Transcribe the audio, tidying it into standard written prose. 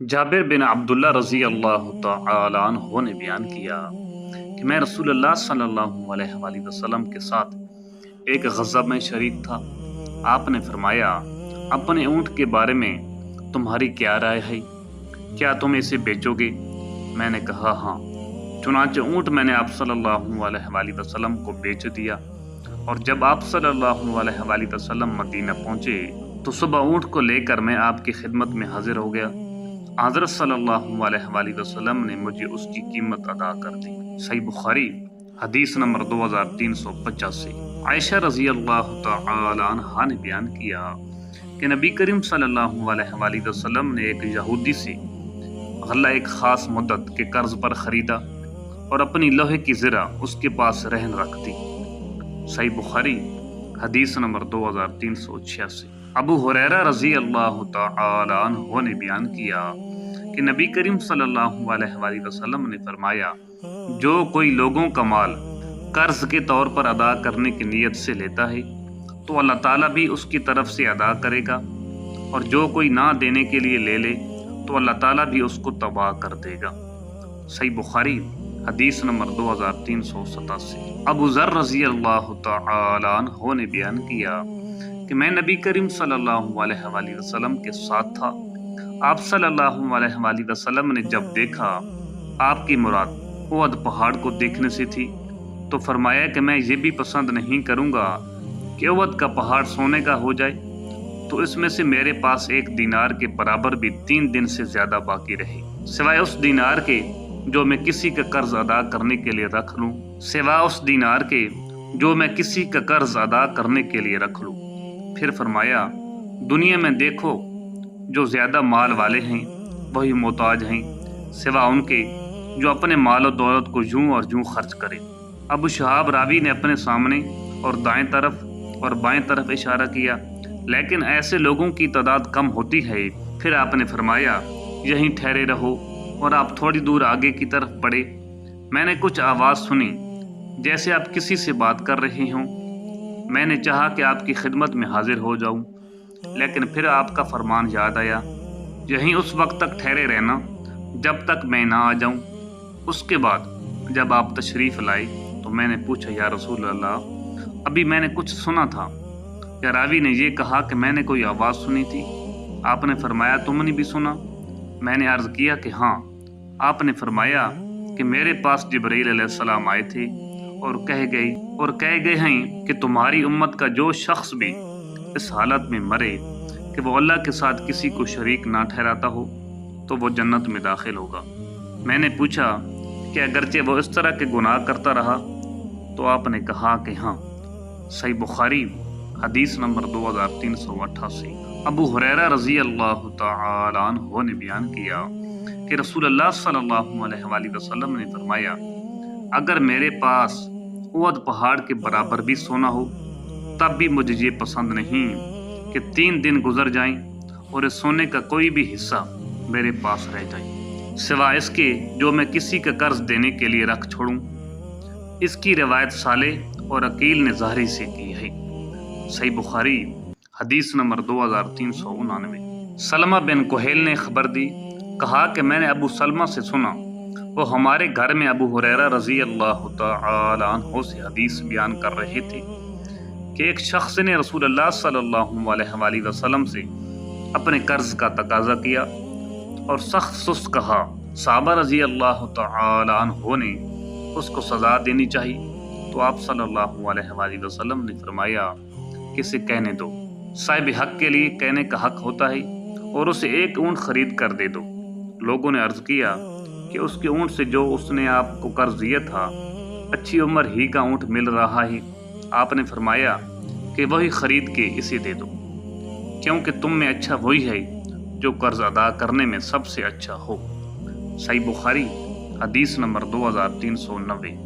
جابر بن عبداللہ رضی اللہ تعالی عنہ نے بیان کیا کہ میں رسول اللہ صلی اللہ علیہ وآلہ وسلم کے ساتھ ایک غزوہ میں شریک تھا۔ آپ نے فرمایا، اپنے اونٹ کے بارے میں تمہاری کیا رائے ہے؟ کیا تم اسے بیچو گے؟ میں نے کہا ہاں۔ چنانچہ اونٹ میں نے آپ صلی اللہ علیہ وآلہ وسلم کو بیچ دیا، اور جب آپ صلی اللہ علیہ وآلہ وسلم مدینہ پہنچے تو صبح اونٹ کو لے کر میں آپ کی خدمت میں حاضر ہو گیا۔ حضرت صلی اللہ علیہ وآلہ وسلم نے مجھے اس کی قیمت ادا کر دی۔ صحیح بخاری حدیث نمبر 2385۔ عائشہ رضی اللہ تعالی عنہا نے بیان کیا کہ نبی کریم صلی اللہ علیہ وآلہ وسلم نے ایک یہودی سے غلہ ایک خاص مدت کے قرض پر خریدا اور اپنی لوہے کی زرہ اس کے پاس رہن رکھ دی۔ صحیح بخاری حدیث نمبر 2386۔ ابو ہریرہ رضی اللہ تعالی عنہ نے بیان کیا کہ نبی کریم صلی اللہ علیہ وآلہ وسلم نے فرمایا، جو کوئی لوگوں کا مال قرض کے طور پر ادا کرنے کی نیت سے لیتا ہے تو اللہ تعالیٰ بھی اس کی طرف سے ادا کرے گا، اور جو کوئی نہ دینے کے لیے لے لے تو اللہ تعالیٰ بھی اس کو تباہ کر دے گا۔ صحیح بخاری حدیث نمبر 2387۔ ابو ذر رضی اللہ تعالی عنہ نے بیان کیا کہ میں نبی کریم صلی اللہ علیہ وآلہ وسلم کے ساتھ تھا۔ آپ صلی اللہ علیہ وآلہ وسلم نے جب دیکھا آپ کی مراد احد پہاڑ کو دیکھنے سے تھی تو فرمایا کہ میں یہ بھی پسند نہیں کروں گا کہ احد کا پہاڑ سونے کا ہو جائے، تو اس میں سے میرے پاس ایک دینار کے برابر بھی 3 دن سے زیادہ باقی رہے، سوائے اس دینار کے جو میں کسی کا قرض ادا کرنے کے لیے رکھ لوں، پھر فرمایا، دنیا میں دیکھو جو زیادہ مال والے ہیں وہی محتاج ہیں، سوا ان کے جو اپنے مال و دولت کو یوں اور یوں خرچ کرے۔ ابو شہاب راوی نے اپنے سامنے اور دائیں طرف اور بائیں طرف اشارہ کیا، لیکن ایسے لوگوں کی تعداد کم ہوتی ہے۔ پھر آپ نے فرمایا، یہیں ٹھہرے رہو، اور آپ تھوڑی دور آگے کی طرف بڑھے۔ میں نے کچھ آواز سنی جیسے آپ کسی سے بات کر رہے ہوں۔ میں نے چاہا کہ آپ کی خدمت میں حاضر ہو جاؤں، لیکن پھر آپ کا فرمان یاد آیا، یہیں اس وقت تک ٹھہرے رہنا جب تک میں نہ آ جاؤں۔ اس کے بعد جب آپ تشریف لائے تو میں نے پوچھا، یا رسول اللہ، ابھی میں نے کچھ سنا تھا۔ یا راوی نے یہ کہا کہ میں نے کوئی آواز سنی تھی؟ آپ نے فرمایا، تم نے بھی سنا؟ میں نے عرض کیا کہ ہاں۔ آپ نے فرمایا کہ میرے پاس جبرائیل علیہ السلام آئے تھے اور کہہ گئے ہیں کہ تمہاری امت کا جو شخص بھی اس حالت میں مرے کہ وہ اللہ کے ساتھ کسی کو شریک نہ ٹھہراتا ہو تو وہ جنت میں داخل ہوگا۔ میں نے پوچھا کہ اگرچہ وہ اس طرح کے گناہ کرتا رہا؟ تو آپ نے کہا کہ ہاں۔ صحیح بخاری حدیث نمبر 2388۔ ابو ہریرہ رضی اللہ تعالی عنہ نے بیان کیا کہ رسول اللہ صلی اللہ علیہ وآلہ وسلم نے فرمایا، اگر میرے پاس احد پہاڑ کے برابر بھی سونا ہو تب بھی مجھے یہ پسند نہیں کہ 3 دن گزر جائیں اور اس سونے کا کوئی بھی حصہ میرے پاس رہ جائے، سوائے اس کے جو میں کسی کا قرض دینے کے لیے رکھ چھوڑوں۔ اس کی روایت صالح اور عقیل نے ظاہری سے کی ہے۔ صحیح بخاری حدیث نمبر 2399۔ سلمہ بن کہیل نے خبر دی، کہا کہ میں نے ابو سلمہ سے سنا، وہ ہمارے گھر میں ابو ہریرہ رضی اللہ تعالی عنہ سے حدیث بیان کر رہے تھے کہ ایک شخص نے رسول اللہ صلی اللہ علیہ وآلہ وسلم سے اپنے قرض کا تقاضا کیا اور سخت سست کہا۔ صحابہ رضی اللہ تعالی عنہ نے اس کو سزا دینی چاہیے، تو آپ صلی اللہ علیہ وآلہ وسلم نے فرمایا کہ اسے کہنے دو، صاحب حق کے لیے کہنے کا حق ہوتا ہے، اور اسے ایک اونٹ خرید کر دے دو۔ لوگوں نے عرض کیا کہ اس کے اونٹ سے جو اس نے آپ کو قرض دیا تھا اچھی عمر ہی کا اونٹ مل رہا ہے۔ آپ نے فرمایا کہ وہی خرید کے اسے دے دو، کیونکہ تم میں اچھا وہی ہے جو قرض ادا کرنے میں سب سے اچھا ہو۔ صحیح بخاری حدیث نمبر 2390۔